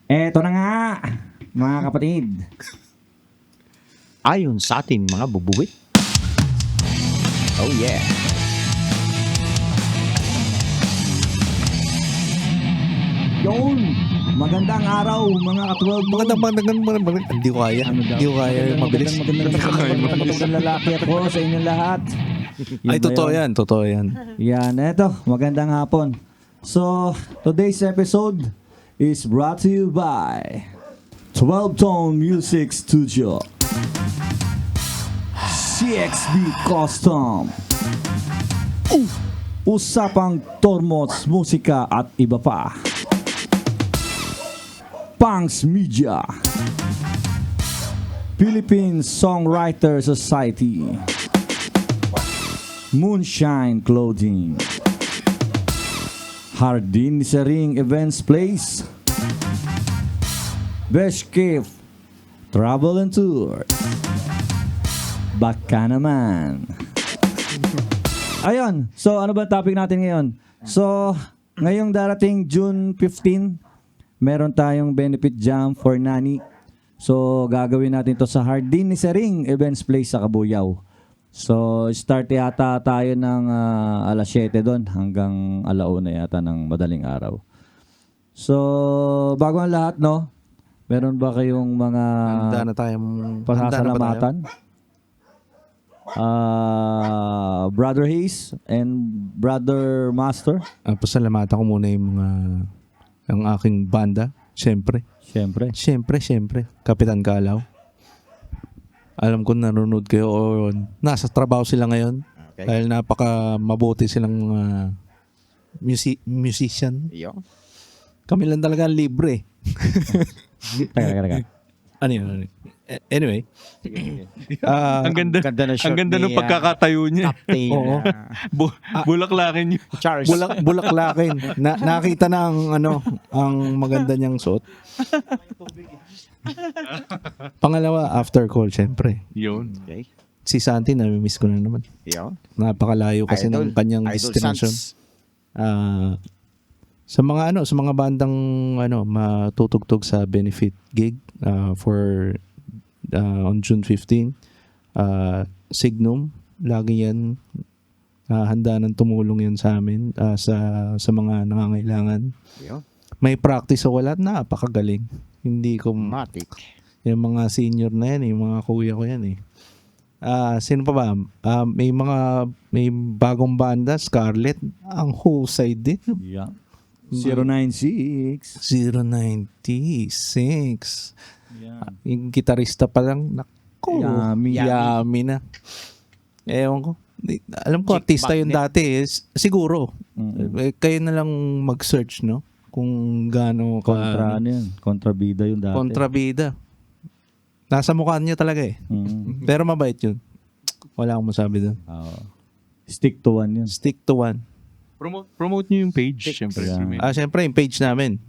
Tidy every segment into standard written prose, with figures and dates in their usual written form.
Eto na nga, mga kapatid. Ayon sa ating mga bubuwit. Oh yeah. Yun, magandang araw mga ka-12. Magandang. Hindi ko kaya. Ano daw? Hindi ko kaya mabilis. Magandang lalaki ako sa inyong lahat. Ay, totoo yan. Totoo yan. Yan, eto, magandang hapon. So, today's episode is brought to you by 12 Tone Music Studio, CXB Custom, Usapang Tormots Musika at iba pa, Pangs Media, Philippine Songwriter Society, Moonshine Clothing, Hardin Sering Events Place, Best Cave Travel and Tour, Baka naman. Ayun, so ano ba topic natin ngayon? So, ngayong darating June 15, meron tayong benefit jam for Nani. So, gagawin natin to sa Hardin Sering Events Place sa Cabuyao. So, start yata tayo ng alas 7 doon hanggang alauna yata ng madaling araw. So, bago ang lahat, no? Meron ba kayong mga Handa na tayong... pasasalamatan? Brother Hayes and Brother Master? Pasalamatan ko muna yung mga... ang aking banda. Siyempre. Siyempre. Kapitan Kalaw. Alam ko nanonood kayo o nasa trabaho sila ngayon. Okay. Dahil napaka mabuti silang musician. Iyo. Kami lang talaga libre. Teka. Ano yun? Anyway. Ang ganda, Ganda na short ang ganda ni, ng pagkakatayo niya. Captain. Oo. Bulaklakin niyo. Charles. Bulaklakin. Nakita na ang maganda niyang suot. Pangalawa, after call, syempre. Yun. Okay. Si Santi, nami-miss ko na naman. Iyo. Napakalayo kasi ng kanyang destination. Sans. Sa mga bandang matutugtog sa benefit gig for on June 15, Signum, lagi yan handa ng tumulong yan sa amin sa mga nangangailangan. Iyo. May practice o wala, napakagaling. Hindi ko Matic. yung mga senior na yan, yung mga kuya ko yan eh. Sino pa ba? May bagong banda, Scarlett. Ang husay din. Yeah. 096. 096. Yeah. Yung gitarista pa lang, naku, yummy na. Ewan ko. Alam ko, Chick artista yun magnet. dati. Siguro. Mm-mm. Kayo na lang mag-search, no? Kung gaano ka... Kontrabida yun dati. Kontrabida. Nasa mukha niya talaga eh. Mm. Pero mabait yun. Wala akong masabi doon. Stick to one yun. Stick to one. Promote niyo yung page, syempre. Yeah. Siyempre, yung page namin.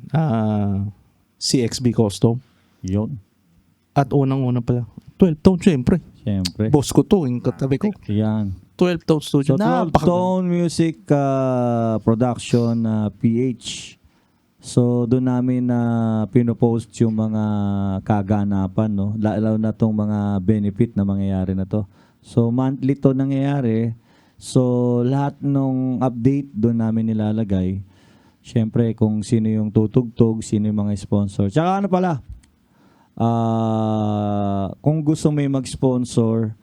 CXB Custom. Yun. At unang-una pala. 12 Tone, siyempre. Siyempre. Boss ko to, yung katabi ko. Yan. 12 Tone Studio. So, 12 Tone Music Production PH. So, doon namin pinopost yung mga kaganapan, no? Lalo na tong mga benefit na mangyayari na to. So, monthly to nangyayari. So, lahat ng update doon namin nilalagay. Siyempre, kung sino yung tutugtog, sino yung mga sponsor. Tsaka ano pala, kung gusto may mag-sponsor,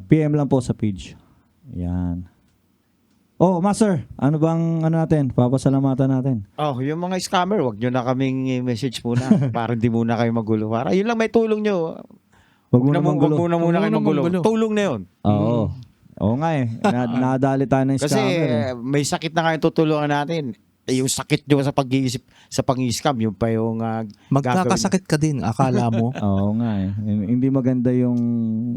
PM lang po sa page. Yan. Oh, Master, ano bang natin? Papasalamatan natin. Oh, yung mga scammer, wag nyo na kaming message muna para hindi muna kayo magulo. Para yun lang may tulong nyo. Wag mo namang gulo. Wag muna kayo magulo. Tulong na yun. Oo. Oo nga eh. Nadali tayo ng Kasi scammer eh. may sakit na kayo tutulungan natin. Yung sakit nyo sa pag-iisip, sa pang-scam, yung pa yung Magkakasakit ka din, akala mo. Oo nga eh. Hindi maganda yung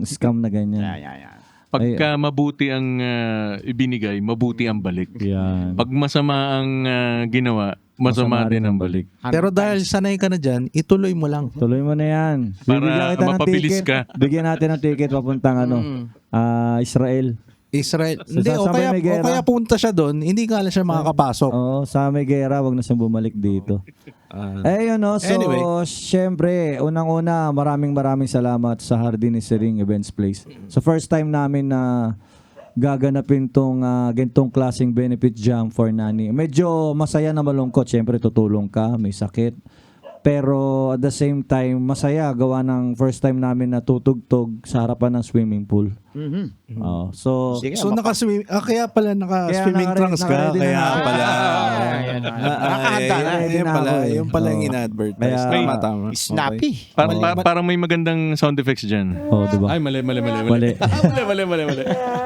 scam na ganyan. Yeah. Pagka mabuti ang ibinigay, mabuti ang balik. Yan. Pag masama ang ginawa, masama din ang balik. Pero dahil sanay ka na dyan, ituloy mo lang. Tuloy mo na yan. Para Bibigyan kita ng mapabilis ticket. ka. Bigyan natin ng ticket papuntang Israel. Israel. So, Hindi, sa may o gera. kaya punta siya doon, hindi ka lang siya makakapasok. Oo, sa may gera, wag na siyang bumalik dito. Yun no. So, Anyway. syempre, unang-una, maraming salamat sa Hardin is Ring Events Place. So, first time namin na gaganapin tong gantong klaseng benefit jam for Nani. Medyo masaya na malungkot. Syempre, tutulong ka, may sakit. Pero at the same time, masaya gawa ng first time namin na tutugtog sa harapan ng swimming pool. So, Sige, So naka-swim, kaya pala naka-swimming Kaya trunks ka, naka-ready na kaya ako. pala. Nakahanda na. Ready Yun na pala, ako eh. yung pala yung Oo. in-advertise. Kaya- Tama. Snappy. Parang may magandang sound effects dyan. oh, di ba? Ay, mali. Mali. Mali.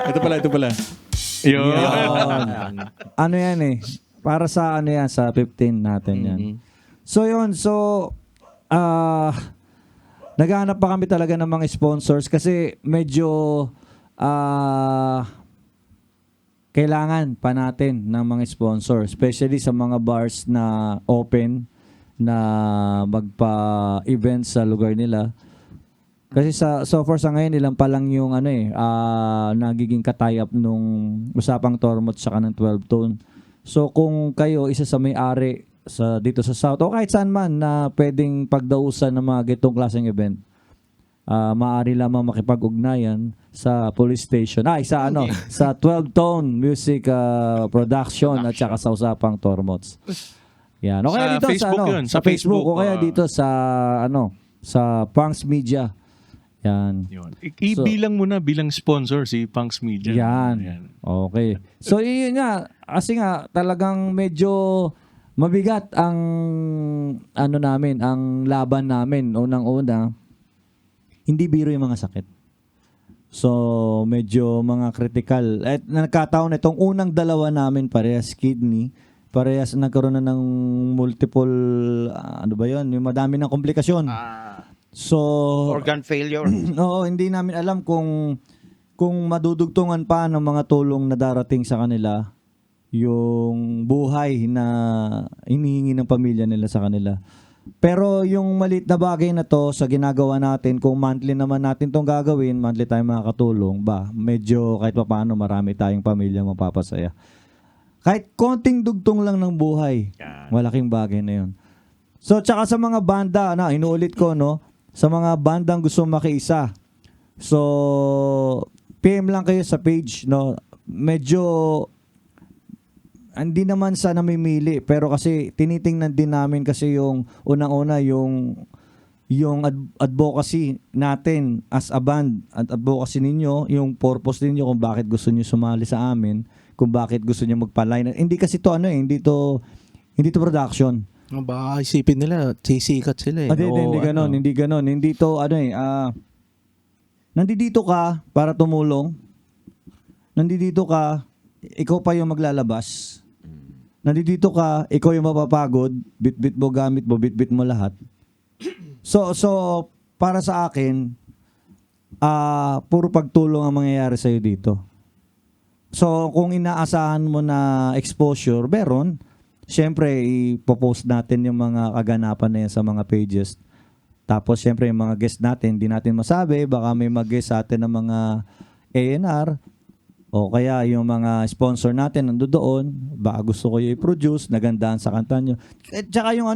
Ito pala. Yun. Yun. Ano yan eh? Para sa ano yan, sa 15 natin yan. So yun, naghahanap pa kami talaga ng mga sponsors kasi medyo kailangan pa natin ng mga sponsor, especially sa mga bars na open na magpa-event sa lugar nila. Kasi so far sa ngayon ilang pa lang yung nagiging ka-tie-up nung usapang Tormot saka ng 12 Tone. So kung kayo isa sa may-ari dito sa South o kahit saan man na pwedeng pagdausan ng mga gitong klaseng event, maaari lamang makipag-ugnayan sa police station. Sa 12 Tone Music Production at saka sa usapang Tormots. Yan. O kaya Sa dito Facebook yun, sa sa Facebook o Facebook, kaya dito sa Punks Media. Yan. Yun. Ibilang mo na bilang sponsor si Punks Media. Yan. Okay. So yun nga, kasi nga talagang medyo mabigat ang ang laban namin. Unang-una, hindi biro yung mga sakit. So medyo mga critical. At nagkataon itong unang dalawa namin parehas kidney, parehas nagkaroon na ng multiple yung madami ng komplikasyon. So Organ failure. oo, hindi namin alam kung madudugtungan pa ng mga tulong na darating sa kanila yung buhay na inihingi ng pamilya nila sa kanila. Pero yung maliit na bagay na to sa ginagawa natin, kung monthly naman natin tong gagawin, monthly tayo makakatulong, medyo kahit pa paano marami tayong pamilya mapapasaya. Kahit konting dugtong lang ng buhay, malaking bagay na yun. So, tsaka sa mga banda, inuulit ko, sa mga bandang gusto makiisa. So, PM lang kayo sa page, Medyo, hindi naman sa namimili, pero kasi tinitingnan din namin kasi yung unang-una, yung advocacy natin as a band, at advocacy ninyo, yung purpose ninyo kung bakit gusto niyo sumali sa amin, kung bakit gusto niyo magpa-line. Hindi kasi to hindi to production. Baka isipin nila, sisikat sila eh. Hindi ganon. Hindi to, nandito ka para tumulong. Nandito ka, ikaw pa yung maglalabas. Nandito ka, ikaw yung mapapagod, bit-bit mo gamit mo, bit-bit mo lahat. So para sa akin, puro pagtulong ang mangyayari sa'yo dito. So kung inaasahan mo na exposure, meron. Siyempre, ipopost natin yung mga kaganapan na yan sa mga pages. Tapos, siyempre, yung mga guest natin, hindi natin masabi. Baka may mag-guest sa atin ng mga A&R. O kaya yung mga sponsor natin nandoon. Baka gusto ko yung i-produce, nagandahan sa kanta nyo. Tsaka yung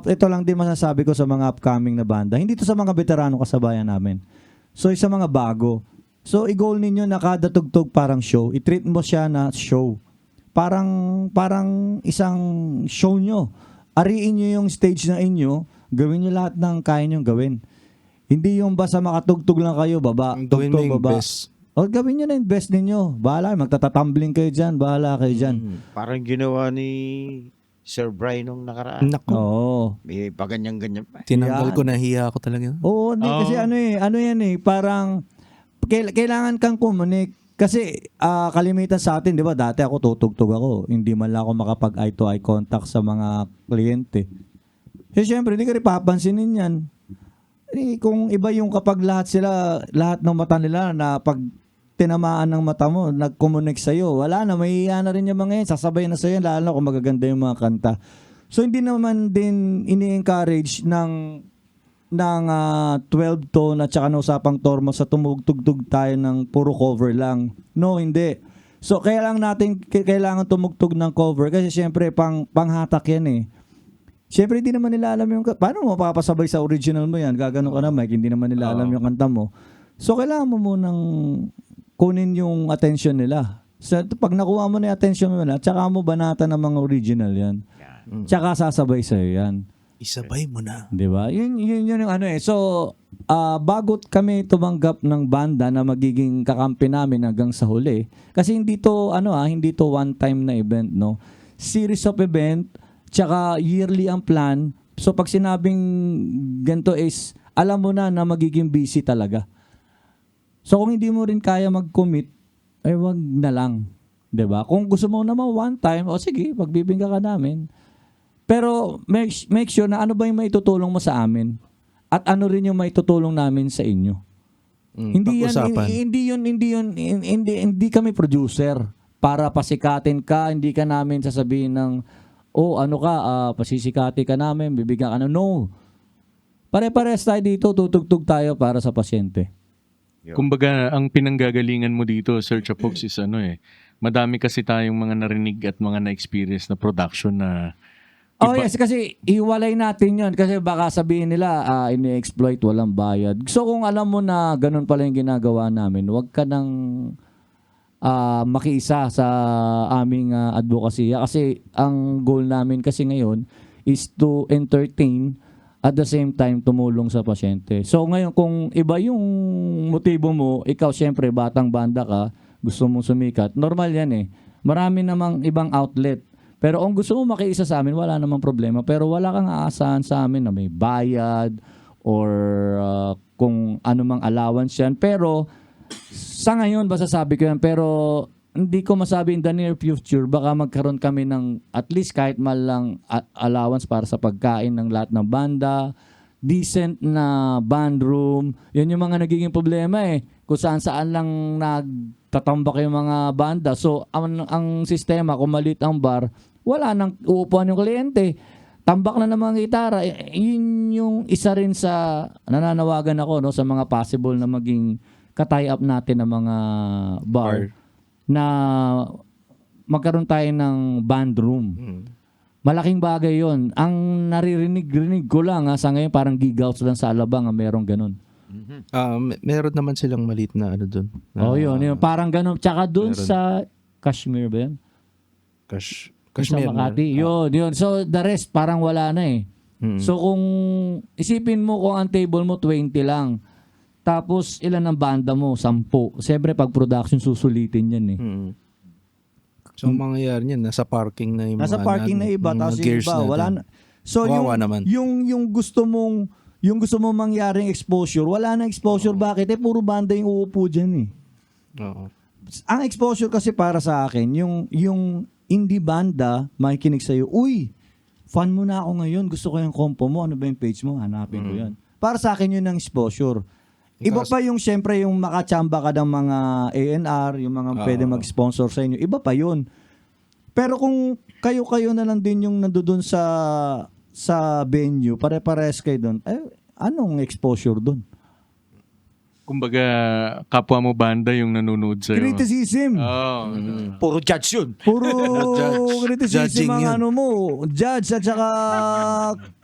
ito lang din masasabi ko sa mga upcoming na banda. Hindi to sa mga veterano kasabayan namin. So, sa mga bago. So, i-goal ninyo na kada tugtog parang show. I-treat mo siya na show. Parang isang show nyo. Ariin nyo yung stage na inyo, gawin nyo lahat ng kaya nyo gawin. Hindi yung basta makatugtog lang kayo, baba, Gawin mo tugtog, yung baba. best. O gawin nyo na yung best ninyo. Bahala, magtatatumbling kayo dyan, bahala kayo dyan. Parang ginawa ni Sir Brian nung nakaraan. Naku, Oo. May paganyan-ganyan pa. tinanggal Yan. ko, nahiya ako talaga. Oo, hindi, kasi ano yan parang kailangan kang kumunik. Kasi kalimitan sa atin, di ba, dati ako tutugtog ako. Hindi man lang ako makapag eye-to-eye contact sa mga kliyente. Eh, syempre, hindi ka rin papansinin yan. Eh, kung iba yung kapag lahat ng mata nila na pag tinamaan ng mata mo, nag-connect sa'yo, wala na, mahihiya na rin yung mga yan, sasabay na sa'yo, lalo na kung magaganda yung mga kanta. So, hindi naman din ini-encourage ng 12 tone at saka na usapang Tormo sa tumugtugtog tayo ng puro cover lang. No, hindi. So, kailangan tumugtog ng cover kasi syempre panghatak yan eh. Siyempre, hindi naman nila alam yung... Paano mo mapapasabay sa original mo yan? Gagano ka na, Mike, hindi naman nila alam yung kanta mo. So, kailangan mo munang kunin yung attention nila. So, pag nakuha mo na yung attention mo na, tsaka mo banata ng mga original yan. Tsaka sasabay sa'yo yan. Isabay mo na. Di ba? Yun yung ano eh. So, bago kami tumanggap ng banda na magiging kakampi namin hanggang sa huli, kasi hindi to one time na event, no? Series of event, tsaka yearly ang plan. So, pag sinabing ganito is, alam mo na magiging busy talaga. So, kung hindi mo rin kaya mag-commit, ay wag na lang. 'Di ba? Kung gusto mo naman one time, o sige, pagbibigyan ka namin. Pero make sure na ano ba yung maitutulong mo sa amin at ano rin yung maitutulong namin sa inyo. Hindi kami producer para pasikatin ka, hindi ka namin sasabihin ng pasisikati ka namin, bibigyan ka na. No. Pare-pares tayo dito, tutugtog tayo para sa pasyente. Kumbaga, ang pinanggagalingan mo dito, Sir Chapox, is madami kasi tayong mga narinig at mga na-experience na production na Oh yes, kasi iwalay natin yun. Kasi baka sabihin nila, ini-exploit, walang bayad. So kung alam mo na ganun pala yung ginagawa namin, huwag ka nang makiisa sa aming advokasya. Kasi ang goal namin kasi ngayon is to entertain at the same time tumulong sa pasyente. So ngayon, kung iba yung motibo mo, ikaw syempre batang banda ka, gusto mong sumikat, normal yan eh. Marami namang ibang outlet. Pero kung gusto mo makiisa sa amin, wala namang problema. Pero wala kang aasahan sa amin na may bayad or kung ano mang allowance yan. Pero sa ngayon, basta sabi ko yan, pero hindi ko masabi in the near future, baka magkaroon kami ng at least kahit malang allowance para sa pagkain ng lahat ng banda, decent na band room. Yan yung mga nagiging problema eh. Kung saan lang nagtatambak yung mga banda. So, ang sistema, kung maliit ang bar, wala nang uupuan yung kliyente. Tambak na ng mga gitara. Yun yung isa rin sa nananawagan ako no, sa mga possible na maging ka-tie up natin ng mga bar na magkaroon tayo ng band room. Malaking bagay yon. Ang naririnig ko lang sa ngayon parang gig-outs lang sa Alabang merong ganun. Meron naman silang maliit na ano doon. Yun. Parang ganun. Tsaka doon sa Kashmir ba yan? Kashmir. Sa Makati. Yun. So the rest parang wala na eh. So kung isipin mo kung ang table mo 20 lang, tapos ilan ang banda mo? 10. Siyempre pag production susulitin yan eh. So, mangyayari niyan, nasa parking na yung Nasa parking na iba, tapos yung iba, wala na. So, yung gusto mong mangyaring exposure, wala na exposure. Bakit? Puro banda yung uupo dyan eh. Oo. Ang exposure kasi para sa akin, yung indie banda, makikinig sa'yo, uy, fan mo na ako ngayon, gusto ko yung compo mo, ano ba yung page mo, hanapin ko yan. Para sa akin yun ang exposure. Iba pa yung syempre yung makachamba ka ng mga A&R, yung mga pwede mag-sponsor sa inyo. Iba pa yun. Pero kung kayo na lang din yung nandoon sa venue, pare-pares kayo doon, anong exposure doon? kumbaga kapwa mo banda yung nanonood sa'yo. Criticism. Puro judge yun. Puro criticism Judging ang yun. ano mo. Judge at saka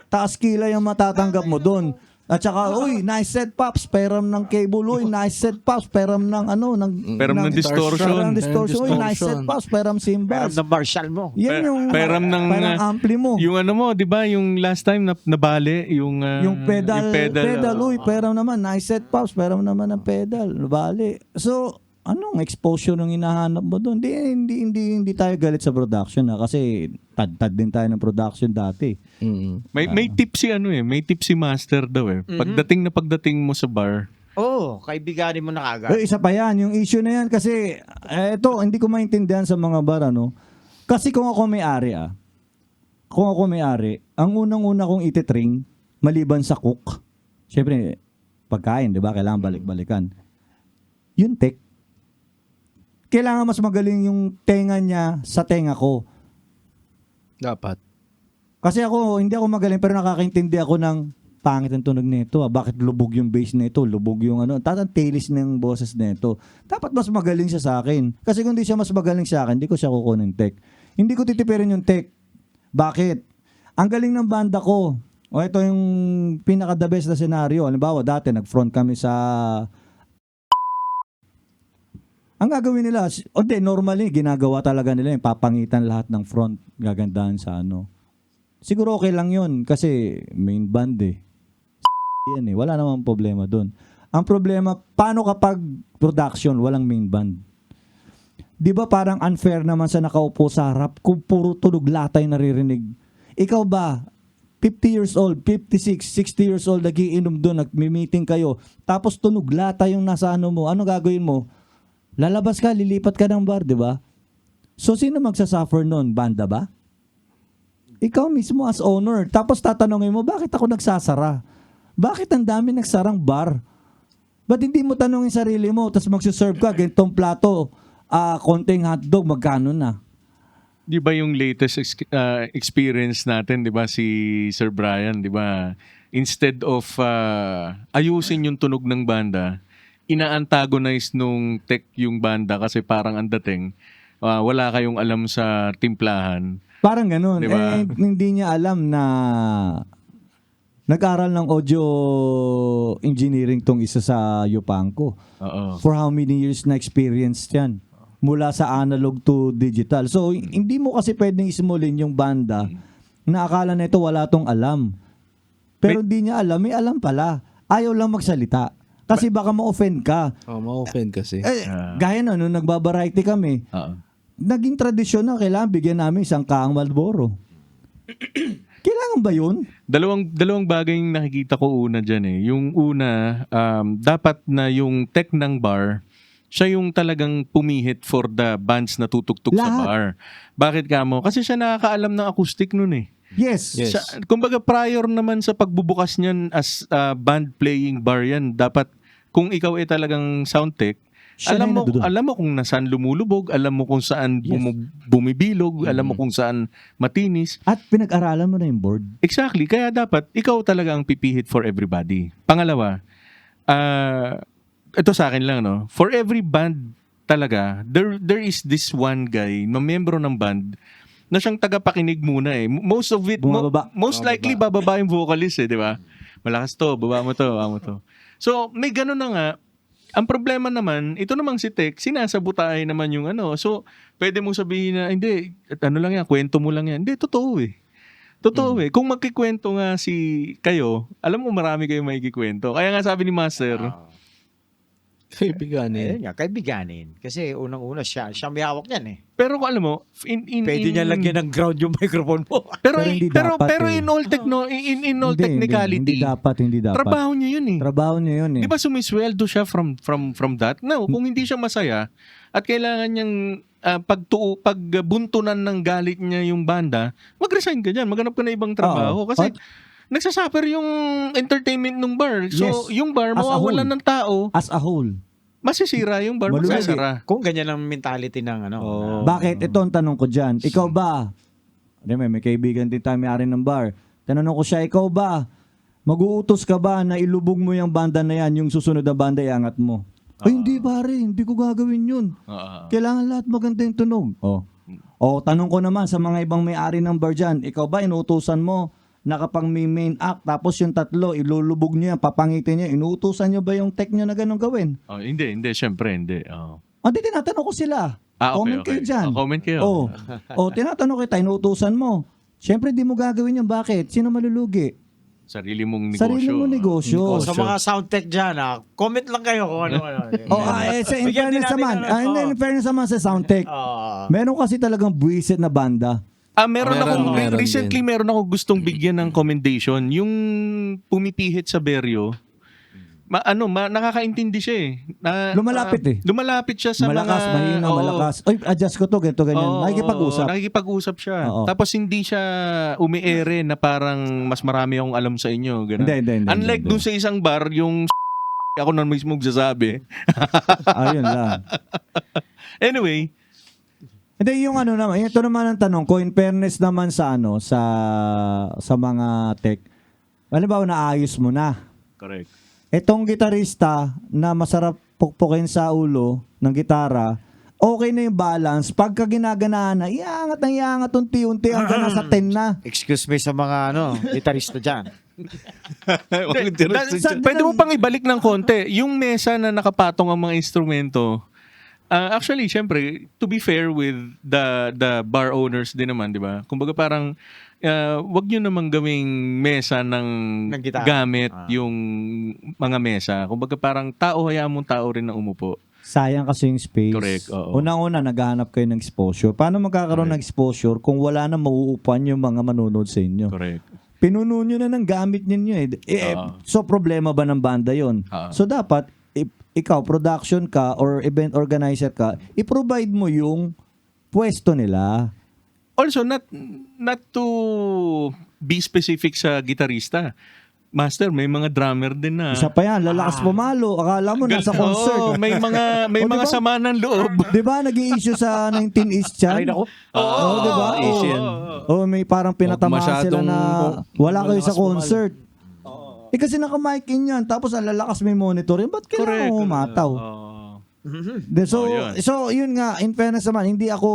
taas kilay yung matatanggap mo doon. At saka, uy, nice set pops, peram ng cable, uy, nice set pops, peram ng ano, Peram ng distortion. Peram ng distortion, uy, nice set Distortion. pops, peram Pero cymbals. na Marshall mo. Yan yung Peram ng parang ampli mo. Yung ano mo, 'di ba, yung last time na nabali yung Yung pedal, oh. uy, peram naman, nice set pops, peram naman ng pedal, bali. So, anong exposure yung hinahanap mo doon? Hindi tayo galit sa production kasi tad din tayo ng production dati. May tip si may tip si master daw Pagdating mo sa bar. Kaibiganin mo na kagad. Isa pa yan, yung issue na yan kasi, eto, hindi ko maintindihan sa mga bar, ano? Kasi kung ako may-ari, ang unang-una kong ititrain, maliban sa cook, syempre, pagkain, di ba? Kailangan balik-balikan. Yung tech. Kailangan mas magaling yung tenga niya sa tenga ko. Dapat. Kasi hindi ako magaling pero nakakaintindi ako ng pangit ang tunog nito. Bakit lubog yung bass nito? Lubog yung ano. Tatantilis ng boses nito. Dapat mas magaling siya sa akin. Kasi kung hindi siya mas magaling sa akin, hindi ko siya kukunin tech. Hindi ko titipirin yung tech. Bakit? ang galing ng banda ko. O ito yung pinaka-the best na senaryo. Halimbawa, dati nag-front kami sa... Ang gagawin nila, normally, ginagawa talaga nila yung papangitan lahat ng front, gagandahan sa ano. Siguro okay lang yun kasi main band eh. Yan eh, wala namang problema dun. Ang problema, paano kapag production, walang main band? Di ba parang unfair naman sa nakaupo sa harap kung puro tunog latay naririnig? Ikaw ba, 50 years old, 56, 60 years old, nagiinom doon, nagmi-meeting kayo, tapos tunog lata yung nasa ano mo, ano gagawin mo? Lalabas ka, lilipat ka ng bar, di ba? So, sino magsasuffer nun? Banda ba? Ikaw mismo as owner. Tapos tatanungin mo, bakit ako nagsasara? Bakit ang dami nagsarang bar? Ba't hindi mo tanongin sarili mo, tapos magsiserve ka, ganitong plato, konting hotdog, magkano na? Di ba yung latest experience natin, di ba, si Sir Brian, di ba? Instead of ayusin yung tunog ng banda, ina-antagonize nung tech yung banda kasi parang ang dating, wala kayong alam sa timplahan. Parang ganun. Di ba? Hindi niya alam na nag-aral ng audio engineering tong isa sa Yupanco. Oo. For how many years na experience yan? Mula sa analog to digital. So, hindi mo kasi pwedeng ismulin yung banda na akala na ito wala tong alam. Pero hindi niya alam, may alam pala. Ayaw lang magsalita. Kasi baka ma-offend ka. Ma-offend kasi. Gaya na, nung nagbabariety kami, Oo. naging tradisyon na kailangan bigyan namin isang kaang Marlboro. Kailangan ba yun? Dalawang bagay yung nakikita ko una dyan eh. Yung una, dapat na yung tech ng bar, siya yung talagang pumihit for the bands na tutugtog sa Lahat. bar. Bakit ka mo? Kasi siya nakakaalam ng acoustic nun eh. Yes. Yes. Kumbaga prior naman sa pagbubukas niyan as band playing bar yan, dapat kung ikaw ay talagang sound tech, Siya na yung nandun. alam mo kung nasaan lumulubog, alam mo kung saan Yes. bumibilog, alam mo kung saan matinis. At pinag-aralan mo na yung board. Exactly. Kaya dapat ikaw talaga ang pipihit for everybody. Pangalawa, ito sa akin lang, no? For every band talaga, there is this one guy, na membro ng band, na siyang tagapakinig muna eh. Most of it, Bumababa. most likely bababa yung vocalist eh, di ba? Malakas to, baba mo to. So, may gano'n na nga. Ang problema naman, ito namang si Tech, sinasabutahin naman yung ano. So, pwede mong sabihin na, hindi, ano lang yan, kwento mo lang yan. Hindi, totoo eh. Totoo eh. Kung magkikwento nga kayo, alam mo marami kayong makikikwento. Kaya nga sabi ni Master, Kaibigan eh. Ayun nga, kaibiganin. Kasi unang-una siya may hawak yan eh. pero kung alam mo, Pwede niya lagyan ng ground yung microphone mo. Pero Pero hindi pero, dapat pero eh. in all technicality, Hindi dapat. trabaho niya yun eh. Trabaho niya yun eh. Di ba sumisweldo siya from that? No, kung hindi siya masaya at kailangan niyang pagbuntunan ng galit niya yung banda, mag-resign ka dyan, maghanap ka na ibang trabaho. Oo. Kasi nagsasuffer yung entertainment ng bar. So, Yes. yung bar, As a mawawalan whole. ng tao, As a whole. masisira yung bar, Malulugi. magsasara. Kung ganyan ang mentality ng ano. Oo. Bakit? Ito ang tanong ko dyan. Ikaw ba? May kaibigan din tayo may-ari ng bar. Tanong ko siya, ikaw ba? Mag-uutos ka ba na ilubog mo yung banda na yan, yung susunod na banda iangat mo? Ay, hindi pare, hindi ko gagawin yun. Kailangan lahat maganda yung tunog. O, tanong ko naman sa mga ibang may-ari ng bar dyan, ikaw ba inuutusan mo na kapag may main act, tapos yung tatlo, ilulubog nyo yan, papangitin nyo, inuutusan nyo ba yung tech nyo na ganun gawin? Hindi, syempre, hindi. Hindi, tinatanong ko sila. Comment kayo dyan. Comment kayo. Tinatanong kita, inuutusan mo. Siyempre, di mo gagawin yung bakit? Sino malulugi? Sarili mong negosyo. Sarili mo negosyo. O, sa mga sound tech dyan, comment lang kayo kung ano. In Bigyan din fairness natin naman, ano, in fairness naman sa Soundtech, meron kasi talagang buwisit na banda. Recently meron ako gustong bigyan ng commendation. Yung pumipihit sa Beryo, nakakaintindi siya eh. Lumalapit eh. Lumalapit siya sa Malakas, mga... mahina, Oo. malakas. Oy, adjust ko to, ganito, ganyan. Oo, Nakikipag-usap. nakikipag-usap siya. Oo. Tapos hindi siya umiere na parang mas marami akong alam sa inyo. Ganun. Hindi. Unlike dun sa isang bar, yung ako na mismo magsasabi. Ayun lang. Anyway, Hindi, yung ano naman, ito naman ang tanong ko, in fairness naman sa sa mga tech, halimbawa naayos mo na. correct. Etong gitarista na masarap pukpukin sa ulo ng gitara, okay na yung balance. Pagka ginaganahan na, iangat unti-unti hanggang nasa 10 na. Excuse me sa mga gitarista dyan. Pwede mo pang ibalik ng konti. Yung mesa na nakapatong ang mga instrumento, actually, syempre, to be fair with the bar owners din naman, di ba? Kumbaga parang, wag nyo namang gawing mesa ng Ng gitara. gamit yung mga mesa. Kumbaga parang hayaan mong tao rin na umupo. Sayang kasi yung space. Correct, oo. Unang-una, naghahanap kayo ng exposure. Paano magkakaroon ng exposure kung wala na mauupuan yung mga manonood sa inyo? Correct. Pinuno nyo na ng gamit ninyo eh. So, problema ba ng banda yon? So, dapat, ikaw, production ka or event organizer ka, i-provide mo yung pwesto nila. Also, not to be specific sa gitarista. Master, may mga drummer din na. Isa pa yan, lalakas pumalo. Akala mo nasa concert. Oo, may mga diba? sama ng loob. Di ba nag-i-issue sa 19 East yan? Ay, naku. Oo, di ba? Asian. Oo, may parang pinatamaan sila masyadong na wala kayo sa malakas concert. Eh kasi naka-mic in yan. Tapos ang lalakas may monitor yan. Ba't kailangan mo umataw? So, yun nga, in fairness naman, hindi ako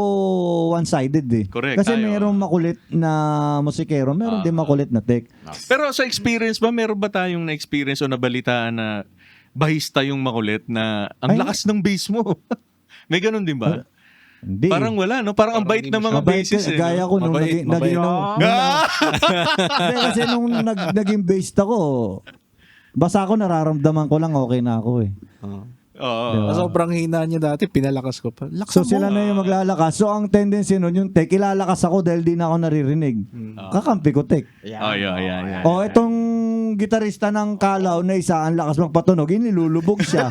one-sided eh. Correct, Kasi tayo. mayroong makulit na musikero, meron din makulit na tech. Pero sa experience ba, meron ba tayong na-experience o nabalitaan na bahista yung makulit na ang Ay, lakas ng bass mo? May ganun din ba? Hindi. Parang wala, no? Parang ang bait ng mga Mabait bassist. ka, gaya ko nung Mabait, naging Hindi, kasi nung naging bassist ako, basta ako nararamdaman ko lang okay na ako eh. Oo. Sobrang hina niya dati, pinalakas ko pa. So sila na yung maglalakas. So ang tendency nun, yung tech, ilalakas ako dahil di na ako naririnig. Kakampi ko tech. Oh, yeah. O itong gitarista ng Kalaw na isa, ang lakas magpatunog, inilulubog siya.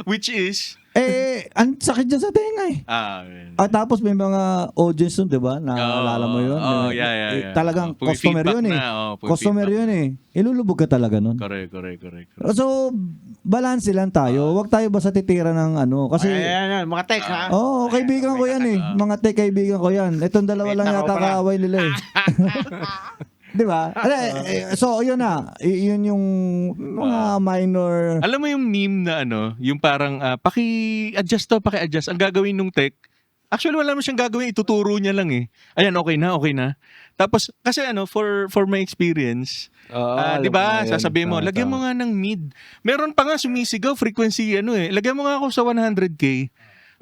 Which is? Ang sakit dyan sa tenga eh. Tapos may mga audience nun, di ba? Naalala mo yun? Yeah. Talagang Pumi- customer feedback yun eh. na, Customer feedback yun eh. Ilulubog ka talaga nun. Correct. So, balance lang tayo. Huwag tayo basta titira ng ano. Kasi, Ayan, mga tech ha. kaibigan ko yan eh. Mga tech kaibigan ko yan. Itong dalawa lang yata kaaway nila eh. Di ba? So, yun na. Yun yung mga minor... Alam mo yung meme na yung parang paki-adjust. Ang gagawin nung tech, actually wala mo siyang gagawin, ituturo niya lang eh. Ayan, okay na. Tapos, kasi for my experience, di ba, sasabihin mo, lagyan mo nga ng mid. Meron pa nga sumisigaw, frequency lagyan mo nga ako sa 100K.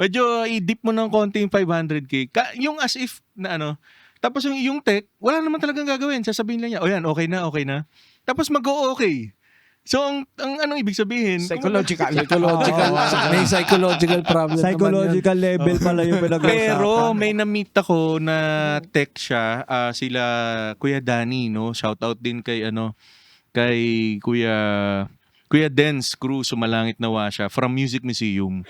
Medyo i-dip mo ng konti yung 500K. Yung as if na tapos yung tech, wala naman talagang gagawin. Sasabihin lang niya, yan, okay na. Tapos mag-o-okay. So, ang anong ibig sabihin? Psychological. May psychological problem Psychological level pala yung pinag-uusapan. Pero may na-meet ako na tech siya, sila Kuya Danny, no? Shout out din kay kay Kuya Dens Cruz, Sumalangit Nawa siya, from Music Museum.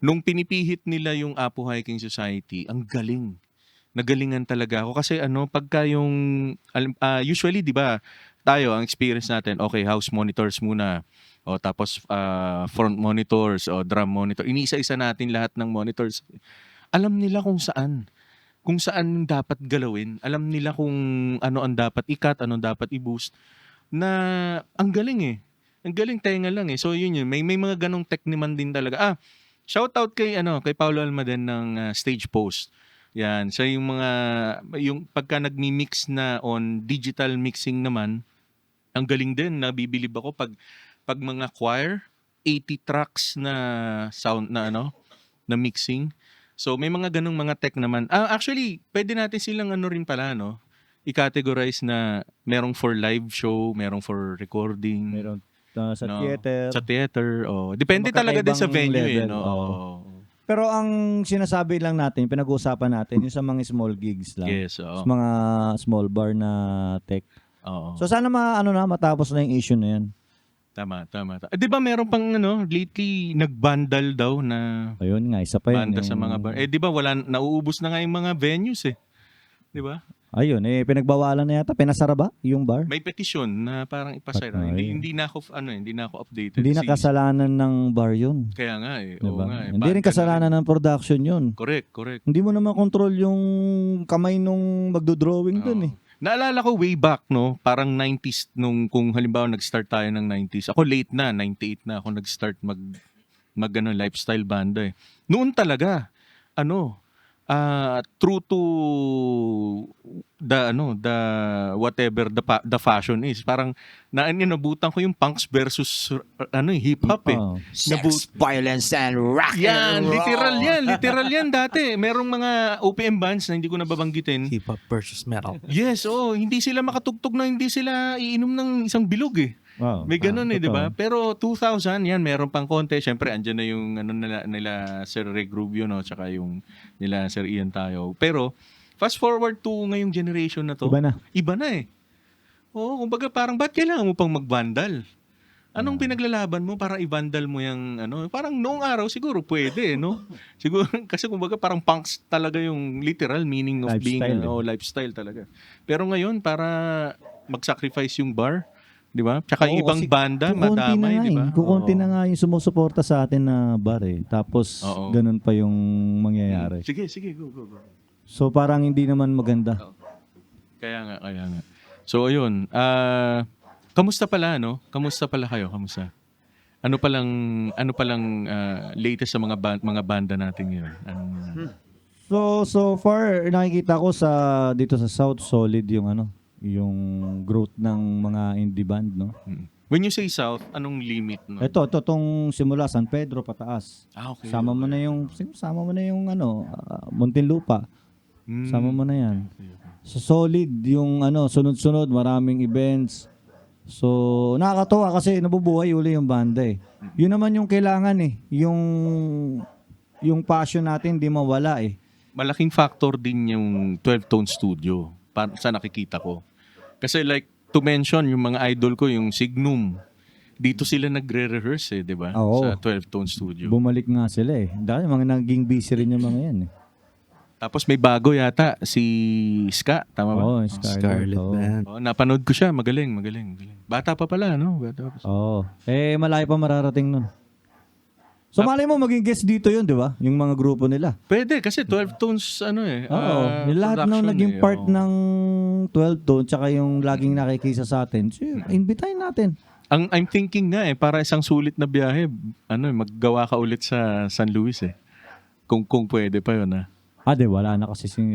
Nung pinipihit nila yung Apo Hiking Society, ang galing. Nagalingan talaga ako kasi pagka yung usually 'di ba tayo ang experience natin, okay, house monitors muna, o tapos front monitors o drum monitor, iniisa-isa natin lahat ng monitors. Alam nila kung saan dapat galawin, alam nila kung ano ang dapat i-cut, ano dapat i-boost, na ang galing ang galing, tenga lang so yun may mga ganong tech naman din talaga. Shout out kay Paulo Almaden ng Stage Post. Yan, sa yung pagka nagmi-mix na on digital mixing naman, ang galing din, nabibilib ako pag mga choir, 80 tracks na sound na na mixing. So may mga ganung mga tech naman. Actually, pwede natin silang rin pala i-categorize na merong for live show, merong for recording, Meron sa theater. Sa theater, depende talaga din sa venue level, eh. Pero ang sinasabi lang natin, pinag-uusapan natin, yung sa mga small gigs lang. Yes, Sa mga small bar na tech. Oo. So sana matapos na yung issue na yan. Tama. Di ba meron pang lately nagbandal daw na Ayun nga, isa pa yun. banda sa mga bar. Di ba nauubos na nga yung mga venues eh. Di ba? Ayun, pinagbawalan na yata. Pinasara ba yung bar? May petition na parang ipasara. Patay. Hindi na ako updated. Hindi na kasalanan ng bar yun. Kaya nga eh. Oo Diba? nga eh. Hindi rin Banda kasalanan na ng production yun. rin. Correct. Hindi mo naman control yung kamay nung magdo-drawing dun eh. Naalala ko way back, parang 90s kung halimbawa nag-start tayo ng 90s. Ako late na, 98 na ako nag-start lifestyle banda eh. Noon talaga, true to the whatever the fashion is. Parang nabutan ko yung punks versus hip hop eh. Oo. Sex, violence, and rock Yan, and roll. literal yan dati. Merong mga OPM bands na hindi ko nababanggitin. Hip-hop versus metal. Yes, hindi sila makatugtog na hindi sila iinom ng isang bilog eh. Wow. May ganun Totoo. di ba? Pero 2000, yan, meron pang konti. Siyempre, andyan na yung nila Sir Rick Rubio, no? Tsaka yung nila Sir Ian Tayo. Pero, fast forward to ngayong generation na to. Iba na. Iba na eh. Oo, kumbaga parang, ba't kailangan mo pang mag-vandal? Anong pinaglalaban mo para i-vandal mo yung parang noong araw siguro pwede, no? Siguro kasi kumbaga parang punks talaga yung literal meaning of being Lifestyle, lifestyle talaga. Pero ngayon para mag-sacrifice yung bar, 'di ba? Tsaka yung Oo, ibang kasi banda kukunti na madamay, nga 'di ba? Kukunti Oo. na nga yung sumusuporta sa atin na bar eh. Tapos Oo. ganun pa yung mangyayari. Sige, go. So parang hindi naman maganda. Kaya nga. So ayun, kamusta pala no? Kamusta pala kayo? Kamusta? Ano palang latest sa mga banda natin ngayon? So far nakikita ko dito sa South solid yung growth ng mga indie band, no. When you say South, anong limit no? Ito tong simula San Pedro pataas. Okay. Sama mo na yung Muntinlupa. Sama mo na 'yan. So solid yung sunod-sunod, maraming events. So nakakatuwa kasi nabubuhay uli yung banda eh. Yun naman yung kailangan eh. Yung passion natin di mawala eh. Malaking factor din yung 12-tone studio sa nakikita ko. Kasi like to mention yung mga idol ko, yung Signum, dito sila nagre-rehearse eh, di ba? Oo. Sa 12-tone studio. Bumalik nga sila eh. Dahil mga naging busy rin yung mga yan eh. Tapos may bago yata, si Ska, tama ba? Oo, Scarlet oo. Band. Napanood ko siya, magaling. Bata pa pala, no? Oo. Malayo pa mararating nun. So malay mo maging guest dito yun, di ba? Yung mga grupo nila. Pwede, kasi 12 tones, Oo. Yung lahat ng production naging eh, part oo. ng 12 tone, tsaka yung laging nakikisa sa atin, so, invitahin natin. I'm thinking nga para isang sulit na biyahe, maggawa ka ulit sa San Luis eh. Kung pwede pa yun Wala na kasi sila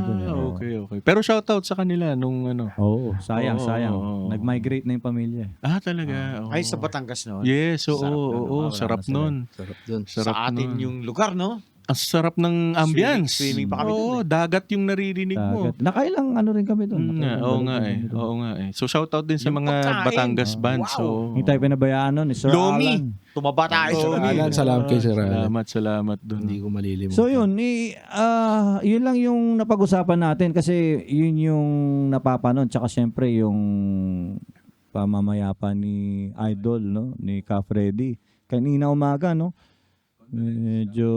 doon. Okay. Pero shoutout sa kanila nung Oo, sayang. Oo. Nag-migrate na yung pamilya. Talaga. Oo. Ay, sa Batangas noon. Yes, Sarap nun. oo. Wala Sarap na sila. nun. Sarap dun. Sarap Sa atin nun. yung lugar, no? Ang sarap ng ambience. Swimming pa kami Oo, dun dagat yung naririnig mo. Nakailang rin kami doon. Oo nga eh. So shoutout din sa Yung mga pagkain. Batangas bands. Wow. So, Hindi tayo pinabayaan nun. Sir Lomi. Alan. Tumaba tayo sa Lomi. gabi. Alan, salamat kay Sir Alan. Salamat dun. Hindi ko malilimutan. So yun, yun lang yung napag-usapan natin kasi yun yung napapanon. Tsaka syempre yung pamamayapa ni Idol, no? Ni Ka Freddy. Kanina umaga, no? Medyo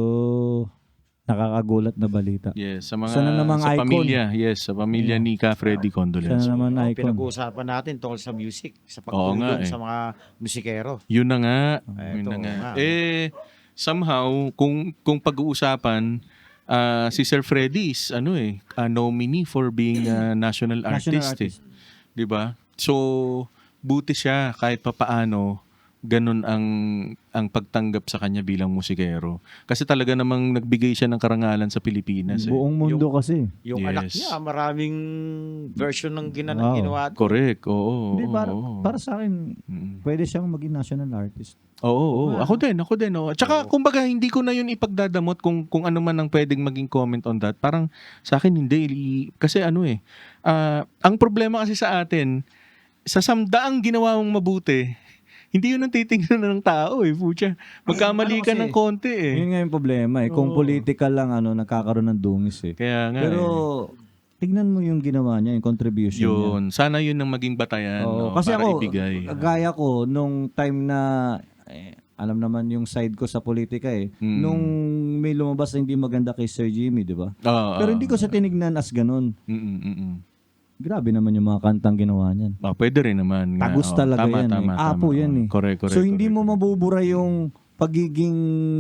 nakakagulat na balita. Yes, sa mga Sana namang sa icon. pamilya. Yes, sa pamilya ni Ka Freddy Condolence. Sana naman icon. Pinag-uusapan natin tungkol sa music, sa Oo nga pagtulong eh. sa mga musikero. Yun na nga. Eto Yun na nga. nga. Somehow, kung pag-uusapan, si Sir Freddy is nominee for being a national artist. artist. 'Di ba? So, buti siya kahit papaano ganun ang pagtanggap sa kanya bilang musikero. Kasi talaga namang nagbigay siya ng karangalan sa Pilipinas. Buong mundo kasi. Yung Yes. anak niya, maraming version ng Wow. ginawa. Correct. Oo. Hindi, oo. para sa akin, Mm. pwede siyang maging national artist. Oo. Ako din. Oo. Tsaka, kumbaga, hindi ko na yun ipagdadamot kung ano man ang pwedeng maging comment on that. Parang, sa akin, hindi. Kasi ang problema kasi sa atin, sa samdaang ginawa mong mabuti, hindi yun ang titingnan ng tao eh. Pucha. Magkamali ka kasi, ng konti eh. Yun nga yung problema eh. Kung Oo. political lang, nagkakaroon ng dungis eh. Kaya nga Pero, tignan mo yung ginawa niya, yung contribution niya. yun. Sana yun ang maging batayan. Oo, no, kasi para ako, ibigay. gaya ko, nung time na, alam naman yung side ko sa politika eh. Nung may lumabas na hindi maganda kay Sir Jimmy, di ba? Pero hindi ko sa tinignan as ganun. Grabe naman yung mga kantang ginawa niyan. Pwede rin naman. nga. Tagus Oo, talaga yan tama, eh. Apo yan eh. Correct. So hindi mo mabubura yung pagiging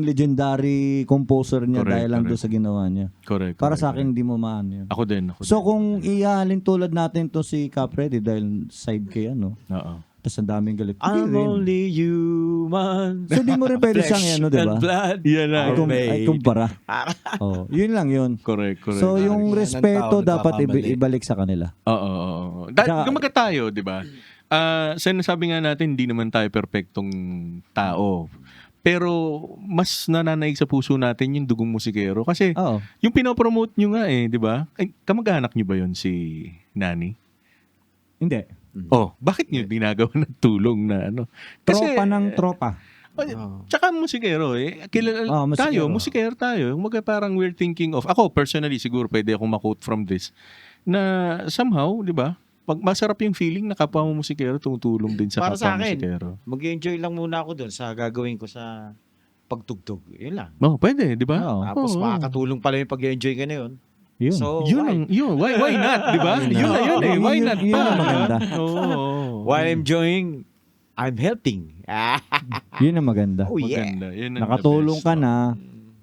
legendary composer niya Correct, dahil lang correct. doon sa ginawa niya. Correct. Para sa akin, hindi mo maano yun. Ako din. So kung ihalin tulad natin to si Capre, dahil side kay Oo. Tapos ang daming galit. I'm Hindi rin. only human. So di mo rin pwede siyang Flesh ano, di ba? and blood. Yan na. Ay kumpara. Oh, yun lang yun. Correct, correct. So yung Yan ang respeto tao dapat nagkakamali. ibalik sa kanila. Oo. Tsaka- Gumaga tayo, di ba? Sinasabi nga natin, hindi naman tayo perpektong tao. Pero mas nananaig sa puso natin yung dugong musikero. Kasi Oo. yung pinopromote nyo nga di ba? Ay, kamag-anak nyo ba yon si Nani? Hindi. Oh, bakit nyo ginagawa ng tulong na ano? Tropa ng tropa. Tsaka musikero kilala tayo, musikero. musikero tayo. Kumaga parang we're thinking of, ako personally siguro pwede akong ma-quote from this, na somehow, di ba? Pag masarap yung feeling na kapwa mo musikero, tumutulong din sa Para sa kapwa akin, musikero. mag-enjoy lang muna ako doon sa gagawin ko sa pagtugtog. Yun lang. Oh, pwede, di ba? Oo. Tapos Oo. makakatulong pala yung pag-enjoy ka na yun. Yun. So, Why not, di ba? Yun na yun eh. Why not Yun pa? ang maganda. Oo. while enjoying, I'm helping. Yun ang maganda. Oh, yeah. Maganda. Yun ang Nakatulong the best, ka na,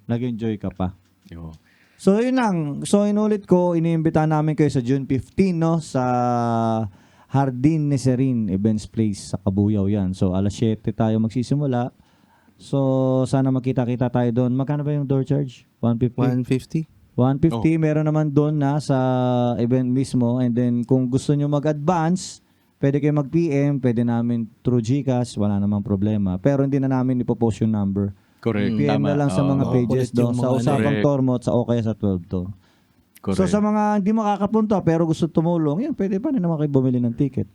nag-enjoy ka pa. no? So yun lang. So inulit ko, iniimbita namin kayo sa June 15, no, sa Hardin ni Serin Events Place sa Kabuyaw yan. So alas 7 tayo magsisimula. So sana magkita-kita tayo doon. Magkano ba yung door charge? 150? 150? 150 meron naman doon na sa event mismo, and then kung gusto nyo mag-advance, pwede kayo mag-PM, pwede namin through GCash, wala namang problema. Pero hindi na namin ipopost yung number. Correct. PM Tama. na lang sa mga Oo. pages Kulit doon, yung sa mga Usapang correct. Tormot, sa o kaya sa 12 to. Correct. So sa mga hindi makakapunta pero gusto tumulong, yun, pwede pa rin naman kayo bumili ng ticket.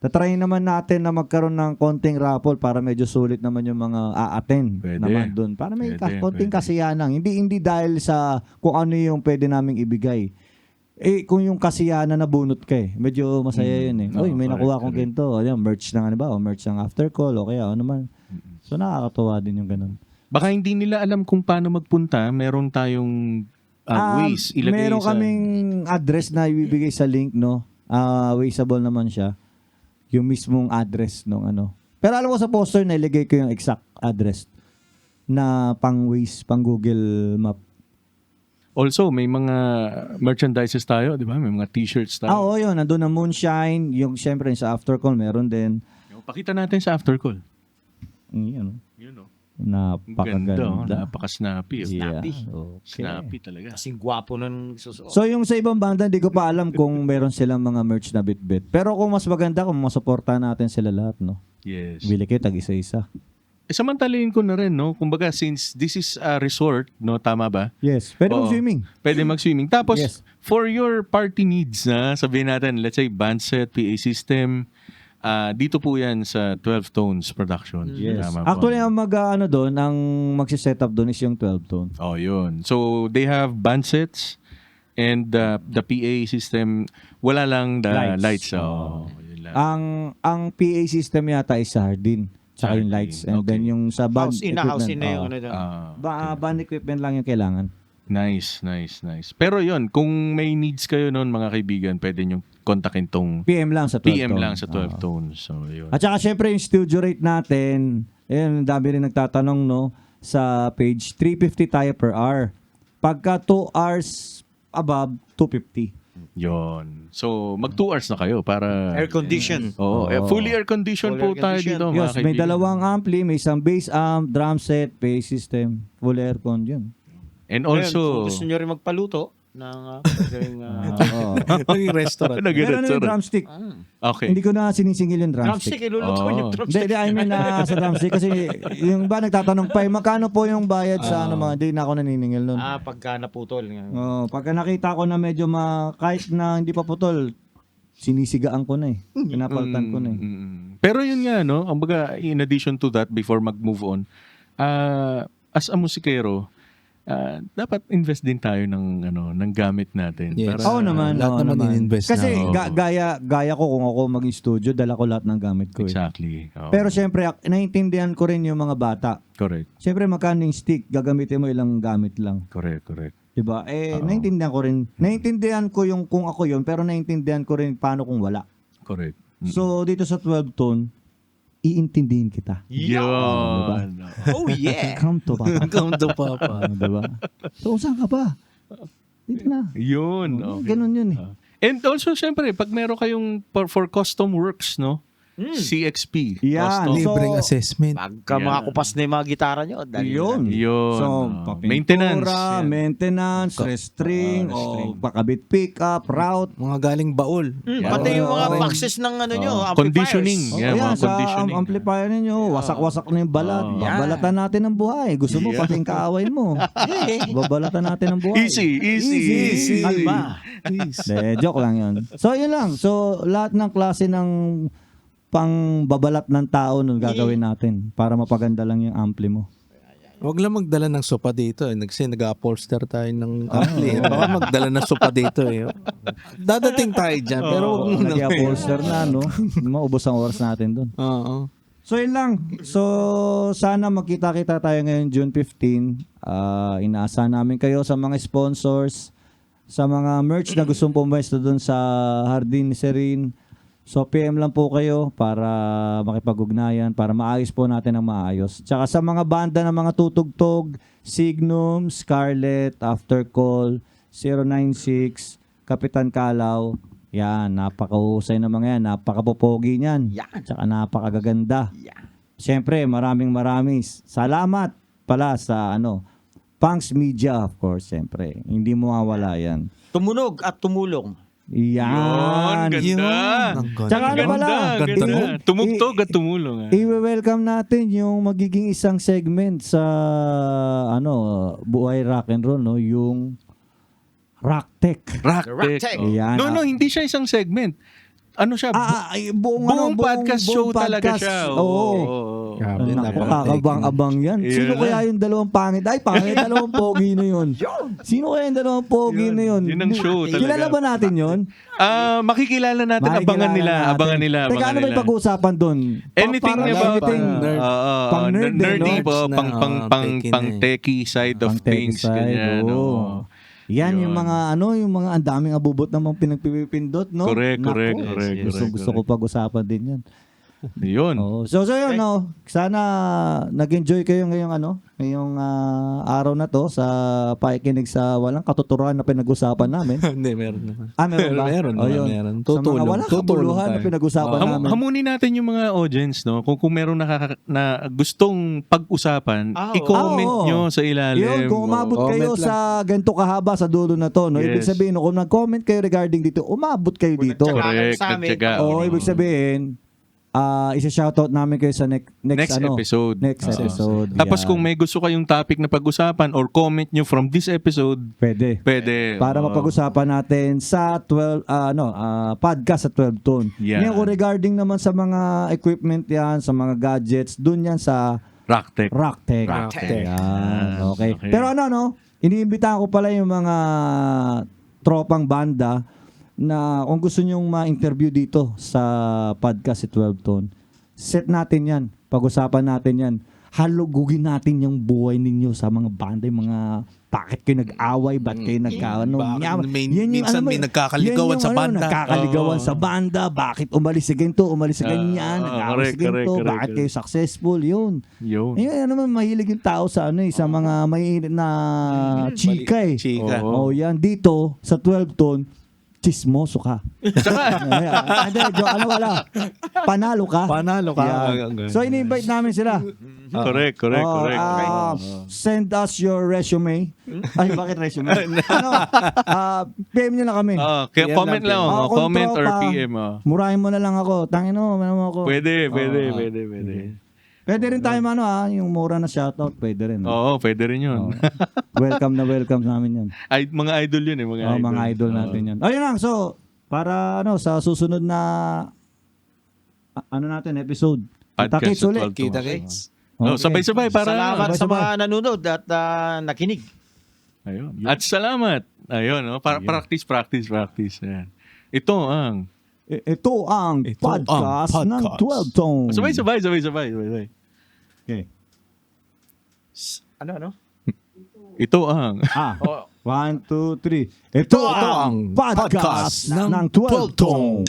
Tatry naman natin na magkaroon ng konting raffle para medyo sulit naman yung mga a-attend Pwede. naman doon. Para may konting Pwede. kasiyahan. Hindi dahil sa kung ano yung pwede naming ibigay. Kung yung kasiyahan na nabunot ka medyo masaya yun Uy, may correct, nakuha akong correct. ganito. Ayan, merch ng ano ba? O merch ng after call o kaya ano man. So nakakatuwa din yung ganun. Baka hindi nila alam kung paano magpunta. Meron tayong ways ilagay Meron sa... kaming address na ibibigay sa link, no? Wasteable naman siya. Yung mismong address nung ano. Pero alam ko sa poster na ilagay ko yung exact address na pang Waze, pang Google Map. Also, may mga merchandises tayo, di ba? May mga t-shirts tayo. Oo, yun. Nandun ang Moonshine. Yung syempre sa after call, meron din. Pakita natin sa after call. Yun, Yun o. napakaganda. Ganda. Napaka-snappy. Yeah, Snappy. okay. Snappy talaga. Kasing gwapo nun susuot. So yung sa ibang banda, hindi ko pa alam kung meron silang mga merch na bit-bit. Pero kung mas maganda, kung masuporta natin sila lahat, no? Yes. Bili kayo tag-isa-isa. Samantalayin ko na rin, no? Kumbaga, since this is a resort, no? Tama ba? Yes. Pwede Oo. mag-swimming. Pwede mag-swimming. Tapos, Yes. for your party needs, sabihin natin, let's say, band set, PA system, dito po yan sa 12 Tones Production. Yes. Tama po. Actually, ang mag-ano doon, ang magsi-set up doon is yung 12 tone. Oh, yun. So, they have band sets and the PA system. Wala lang the lights. Oh, yun lang. Ang PA system yata is sa Hardin. Tsaka yung Hardin, lights. And okay. then yung sa band House in na yung ano doon. band equipment lang yung kailangan. Nice. Pero yun, kung may needs kayo noon, mga kaibigan, pwede nyo kontakin tong PM lang sa 12 PM tone. lang sa 12 Tones. So, yun. At saka syempre yung studio rate natin, ayun, dami rin nagtatanong, no, sa page, 350 tayo per hour. Pagka 2 hours above, 250. Yun. So, mag 2 hours na kayo para... Air condition. Oo. Fully air condition Fully po air tayo condition. dito, mga Yes, may kaibigan. dalawang ampli, may isang bass amp, drum set, bass system, full aircon, yun. And Ayun, also... kung gusto nyo rin magpaluto ng Oo. Naging restaurant. Meron na yung drumstick. Okay. Hindi ko na sinisingil yung drumstick, drumstick. iluluto Oh. yung Hindi, drumstick. I mean sa drumstick kasi yung ba nagtatanong pa, magkano po yung bayad sa ano mga, hindi na ako naniningil nun. Pagka naputol. Pagka nakita ko na medyo kahit na hindi pa putol, sinisigaan ko na pinapaltan ko na Pero yun nga, no? Ang baga, in addition to that, before mag-move on, as a musikero, dapat invest din tayo ng gamit natin. Yes. Oo naman. Lahat oo naman in-invest Kasi na. gaya ko kung ako maging studio, dala ko lahat ng gamit ko. Exactly. Oo. Pero syempre, naiintindihan ko rin yung mga bata. Correct. Syempre, magkano yung stick, gagamitin mo ilang gamit lang. Correct. Diba? Naiintindihan ko rin. Naiintindihan ko yung kung ako yun, pero naiintindihan ko rin paano kung wala. Correct. So, dito sa 12 tone, iintindihin kita. Yun. Oh yeah! Come to papa. Come to Papa. Diba? So, saan ka pa? Dito na. Yun. Okay. Ganun yun eh. And also, syempre, pag meron kayong for custom works, no? CXP. Yan. Custom. Libreng So, assessment. Pagka Yeah. makakupas na yung mga gitara nyo, dali Yun. Yun. So, Maintenance. papintura, Yan. maintenance, restring, o pakabit pickup, route. Mga galing baul. Pati yung mga Oo. boxes ng ano nyo, amplifiers. Conditioning. Oh, Yeah, ayan, mga sa conditioning. amplifier ninyo, wasak-wasak na yung balat. Oh. Babalatan natin ng buhay. Gusto mo, pati yung kaaway mo. Babalatan natin ng buhay. Easy. Kalma. De, joke lang yun. So, yun lang. So, lahat ng klase ng pang-babalat ng tao nun gagawin natin para mapaganda lang yung ampli mo. Huwag lang magdala ng sopa dito. Kasi nag-upholster tayo ng ampli. Baka magdala ng sopa dito. Dadating tayo dyan. Pero huwag mo na. Nag-upholster na, no? Maubos ang oras natin dun. Oo. So, yun lang. So, sana magkita-kita tayo ngayon June 15. Inaasahan namin kayo sa mga sponsors, sa mga merch na gustong pumesto dun sa Hardin ni Serene. So, PM lang po kayo para makipag-ugnayan, para maayos po natin ang maayos. Tsaka sa mga banda ng mga tutugtog, Signum, Scarlet, After Call, 096, Kapitan Kalaw, yan, napakahusay na mga yan, napakapopogi niyan. Yan. Tsaka napakagaganda. Yan. Siyempre, maraming salamat pala sa Punks Media, of course, siyempre. Hindi mo mawala yan. Tumunog at tumulong. Yan. Yun, ganda. Ang ganda. Tsaka ano pala? Ganda. Tumugtog at tumulong. I-welcome natin yung magiging isang segment sa Buhay Rock and Roll, no? Yung Rock Tech. Rock Rock Tech. Tech. Yan. No, hindi siya isang segment. Ano siya? Buong Podcast show talaga siya. Oo. Grabe, Nakakabang-abang yan. Sino Yun kaya yung dalawang pangit? Ay, pangit, dalawang pogi na yun. Sino kaya yung dalawang pogi na yun? Yun ang show talaga. Kilala ba natin yun? Makikilala natin. Abangan nila. Teka, ano ba yung pag-uusapan doon? Anything Parang about anything. pang nerd, nerdy no? po, Techie pang na eh. techie side of Pang-tech things. side, Ganyan. oo. Oo. Yan Yun. yung mga ang daming abubot namang pinagpipindot, no? Correct. Gusto ko pag-usapan din yan. Yun. Oh, so yun, no. Sana nag-enjoy kayo ngayong araw na to sa pakikinig sa walang katuturuan na pinag-usapan namin. Hindi, meron naman. Meron ba? Meron Oh, naman, yun. meron. Sa mga Tutulong. walang kabuluhan na tayo. pinag-usapan namin. Hamunin natin yung mga audience, no? Kung meron na gustong pag-usapan, i-comment oo. nyo sa ilalim. Yun, kung umabot Oo. kayo Comment sa ganito kahaba sa dulo na to, no? Ibig Yes. sabihin, kung nag-comment kayo regarding dito, umabot kayo dito. Correct. Sa amin. Nagtyaga. Oo, ibig sabihin, isa-shoutout namin kayo sa next episode. Next Oo. episode. Tapos Yan. kung may gusto kayong topic na pag-usapan or comment nyo from this episode, Pwede. pwede. Para Oo. mapag-usapan natin sa podcast sa 12 Tone. Yan. Ngayon, kung regarding naman sa mga equipment yan, sa mga gadgets, dun yan sa Rock Tech. Rocktech. Rocktech. Yan. Okay. Okay. Pero iniimbitahan ko pala yung mga tropang banda na kung gusto nyong ma-interview dito sa podcast si 12 Tone, set natin yan. Pag-usapan natin yan. Halugugin natin yung buhay ninyo sa mga banda, yung mga bakit kayo nag-away, ba't kayo Bakit minsan may nagkakaligawan sa banda. Nagkakaligawan Oo. sa banda, bakit umalis si ganito, umalis si ganyan, nag-away si ganito, correct. bakit kayo successful, yun. Yun. Ayun, naman mahilig yung tao sa sa mga mainit na chika eh. Chika. Oo. Yan dito sa 12 Tone, chismoso ka. Hindi, panalo ka. Panalo ka. Yan. So ini-invite namin sila. Correct. Send us your resume. Ay, bakit resume? PM nyo na kami. Kaya PM comment lang, lang. kung Comment or tropa, PM. Murahin mo na lang ako. Tangin mo ako. Pwede. Pwede rin tayo yung mura na shoutout. Pwede rin. Oo, pwede rin yun. Welcome namin yan. Mga idol yun eh. Mga idol natin yan. Ayun lang. So, para sa susunod na natin episode. Podcast Kita-kits ulit. sa 12 Kita-kits. No, sabay-sabay para Salamat sa sabay-sabay. mga nanonood at nakinig. Ayun. At salamat. Ayun, para practice. Ayan. Ito ang Ito ang podcast ng 12 Tone. sabay-sabay. Okay. Ano? Ito ang 1, 2, 3. Ito ang podcast ng 12 Tone.